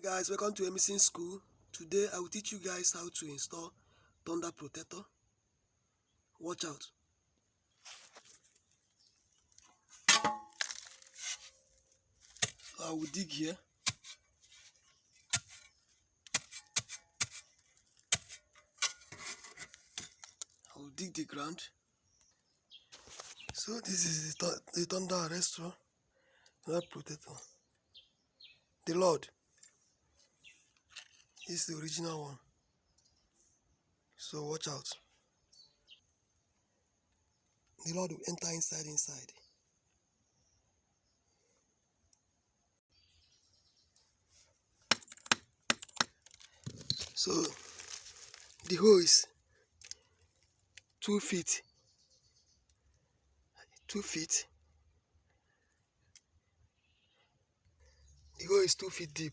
Hey guys, welcome to Emerson School. Today I will teach you guys how to install thunder protector. Watch out. So I will dig here. I will dig the ground. So this is the thunder arrestor, thunder protector. The Lord is the original one. So watch out. The Lord will enter inside. So the hole is 2 feet. 2 feet. The hole is 2 feet deep.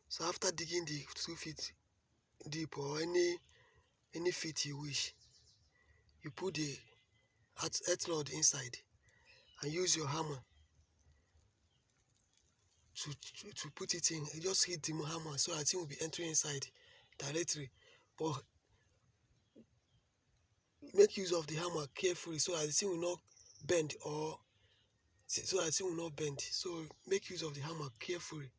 So after digging the 2 feet deep or any feet you wish, you put the earth rod inside and use your hammer to put it in. You just hit the hammer so that it will be entering inside directly. But make use of the hammer carefully so that the thing will not bend So make use of the hammer carefully